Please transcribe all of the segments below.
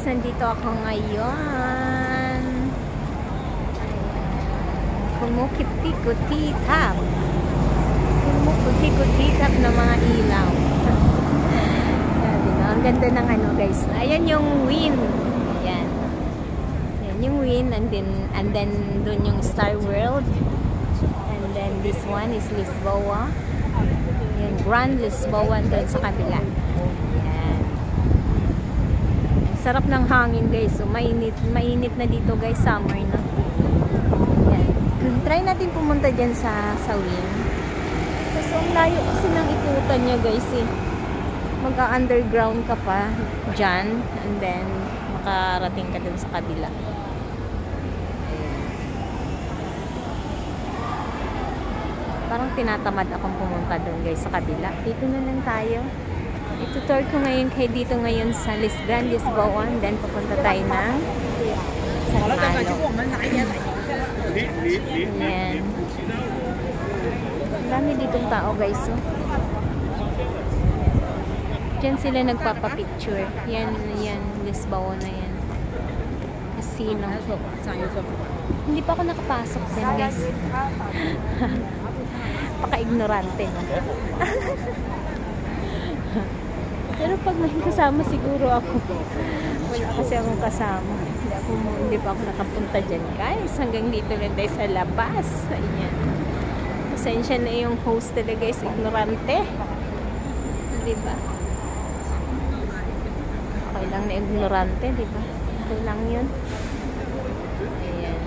nandito ako ngayon. Kumukitikutitap. Kumukitikutitap ng mga ilaw. Ang ganda ng ano guys. Ayan yung wind. Ayan. Ayan yung wind. And then dun yung Star World. And then this one is Lisboa. Ayan, Grand Lisboa dun sa kabila. Sarap ng hangin guys. So, mainit na dito guys. Summer na. Yan. Try natin pumunta dyan sa wind. Kasi ang layo kasi ng ikutan niya guys eh. Mag-underground ka pa dyan. And then makarating ka dun sa kabila. Parang tinatamad akong pumunta dun guys sa kabila. Dito na lang tayo. Itutur ko ngayon kay dito ngayon sa Grand Lisboa, then pupunta tayo ng San Malo. Ayan. Marami ditong tao guys. So. Diyan sila nagpapapicture. Yan, Lisboa na yan. Casino. Hindi pa ako nakapasok din guys. Paka-ignorante. No? Pero pag may kasama siguro ako. Wala kasi akong kasama. Hindi pa ako nakapunta dyan guys. Hanggang dito lang tayo sa labas. Ayan. Pasensya na yung host talaga guys. Ignorante. Diba? Okay lang na ignorante. Diba? Okay lang yun. Ayan.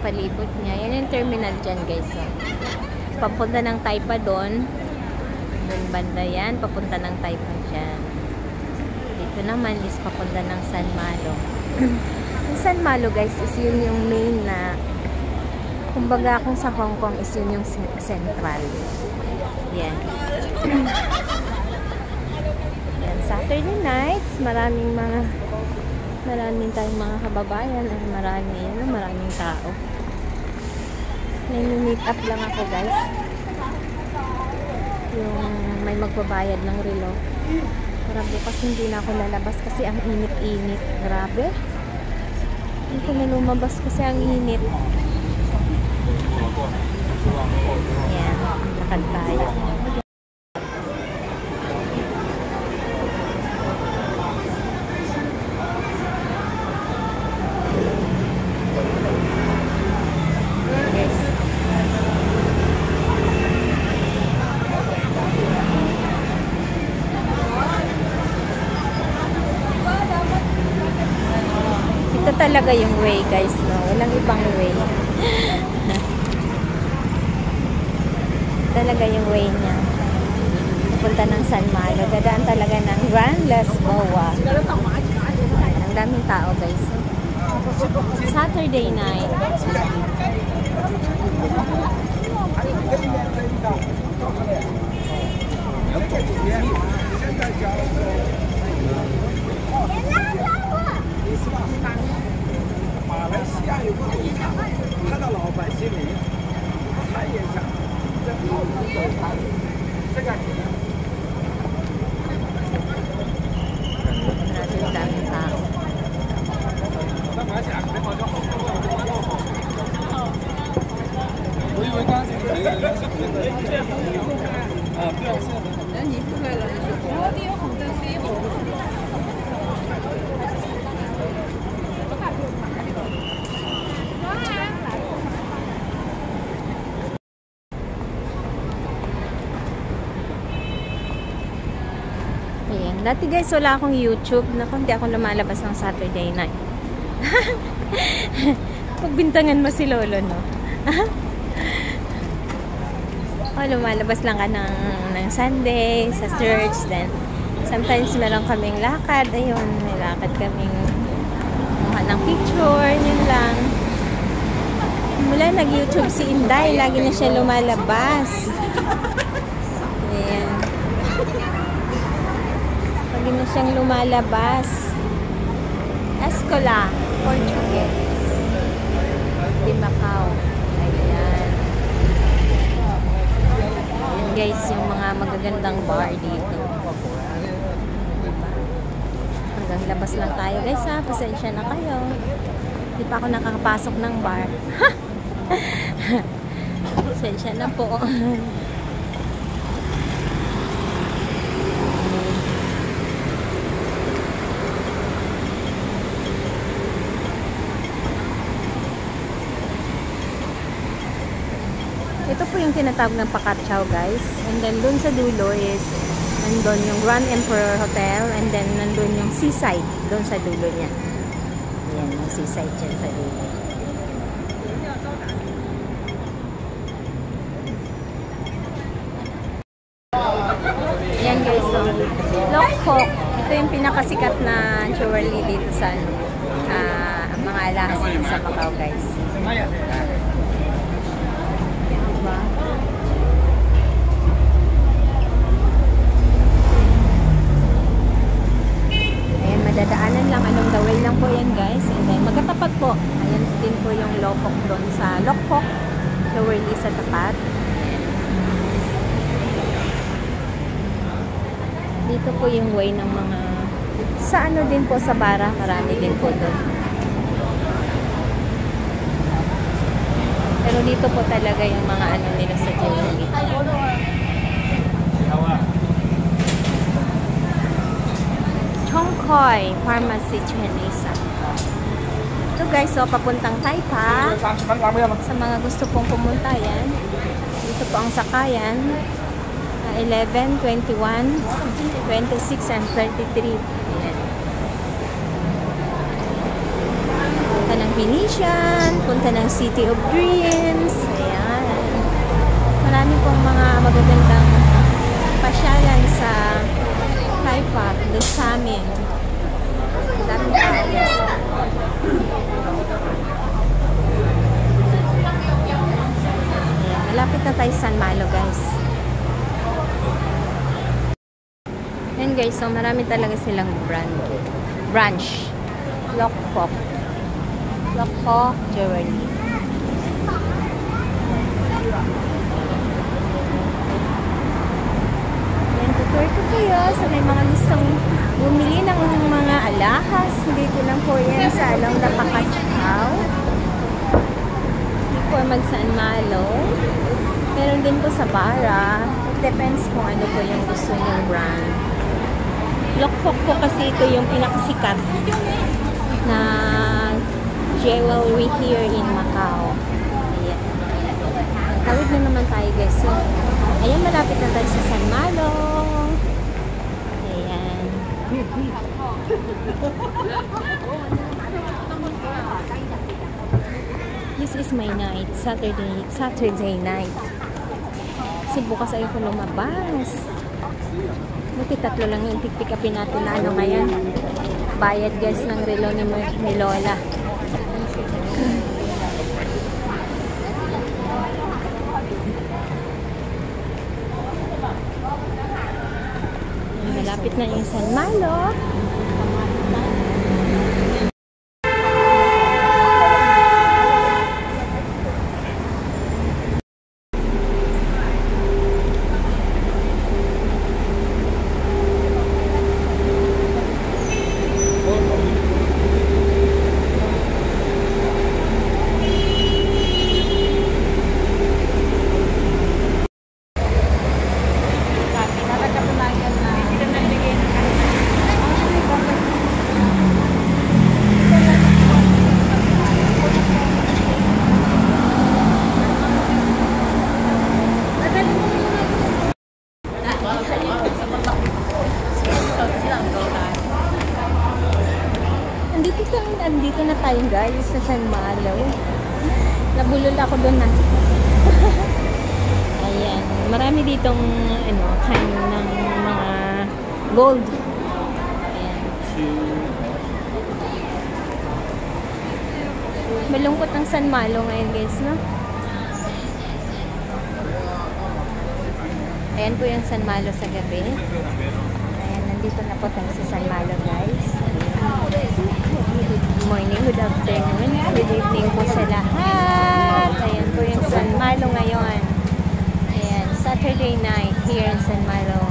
Palibot niya. Yan yung terminal dyan guys. So, papunta ng Taipa doon. Doon banda yan. Papunta ng Taipa dyan. Dito naman is papunta ng San Malo. Yung San Malo guys is yun yung main na kumbaga kung sa Hong Kong is yun yung central. Yan. Yan. Saturday nights maraming tayong mga kababayan at maraming tao. Nai-meet up lang ako guys. Yung may magbabayad ng relo. Para bukas hindi na ako lalabas kasi ang init-init. Grabe. Hindi ko na lumabas kasi ang init. Ayan. Lakad tayo. Ito talaga yung way guys, no? Walang ibang way. Talaga yung way niya. Punta ng San Malo. Dadaan talaga ng Grand Lisboa. Ang daming tao guys. Saturday night. Dati guys, wala akong YouTube. Naku, hindi ako lumalabas ng Saturday night. Pagbintangan mo si Lolo, no? Lumalabas lang ka ng Sunday, sa church. Then, sometimes meron kaming lakad. Ayun, may lakad kaming mukha ng picture. Yun lang. Mula nag-YouTube si Inday, lagi na siya lumalabas. Ayan. Lagi na siyang lumalabas. Escola, Portuguese. Di Macau. Ayan. Ayan guys yung mga magagandang bar dito. Hanggang labas lang tayo guys ha. Pasensya na kayo. Hindi pa ako nakakapasok ng bar. Pasensya na po. Ito po yung tinatawag ng Pakatsaw guys. And then dun sa dulo is nandun yung Grand Emperor Hotel. And then nandun yung seaside. Dun sa dulo niya. Ayan yung seaside dyan sa dulo. Ayan guys. So, Lokpok. Ito yung pinakasikat na jewelry dito sa mga alahas sa Macau guys. Diba? Ayan, madadaanan lang. Along the way lang po yan guys. And then, magkatapat po. Ayan din po yung Lokpok doon sa Lokpok. Lowerly sa tapat. Dito po yung way ng mga sa ano din po sa Bara. Marami din po doon. Pero dito po talaga yung mga ano nila sa jewelry. Chongkoy Pharmacy Chinese. Ito guys, so papuntang Taipa. Sa mga gusto pong pumunta yan. Dito po ang sakayan. 11, 21, 26, and 33. Ayan. Punta ng Venetian, punta ng City of Dreams. Ayan. Marami pong mga magagandang pasyalan sa Taipa, doon sa amin. Daming palace. Malapit na tayo San Malo guys. Ayan guys, so marami talaga silang branch. Lokpok Jewelry. Ayan, tutur ko kayo sa may mga gustong bumili ng mga alahas. Dito lang po yan sa along na Pakatsaw. Before mag San Malo. Meron din po sa Bara. It depends kung ano po yung gusto nyong brand. Lokpok po kasi ito yung pinakasikat na jewelry here in Macau. Ayan. Tawid na naman tayo guys. So, ayan, malapit na tayo sa San Malo. Ayan. This is my night. Saturday night. Kasi bukas ayoko lumabas. Buti tatlo lang yung pick upin natin na ano ngayon. Bayad guys ng relo ni Lola. Malapit na yung San Malo. Andito na tayo guys sa San Malo. Nabulol ako doon na. Ayan. Marami ditong ano, kind ng mga gold. Ayan. Malungkot ang San Malo ngayon guys, no? Ayan po yung San Malo sa gabi. Ayan, nandito na po tayo sa San Malo guys. Good morning, good afternoon, good evening po sa lahat. Ayan po yung San Malo ngayon. Ayan, Saturday night here in San Milo.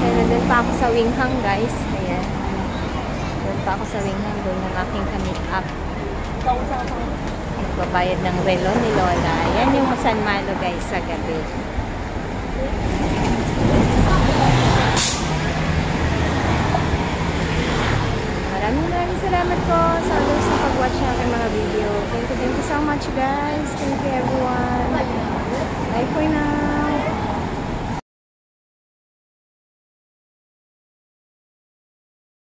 Pero doon pa ako sa Winghang, guys. Ayan. Doon pa ako sa Winghang. Doon ang aking kamit up. Nagbabayad ng relo ni Lola. Yan yung San Milo, guys, sa gabi. Maraming salamat po sa always na pag-watch ng aking mga video. Thank you so much, guys. Thank you, everyone.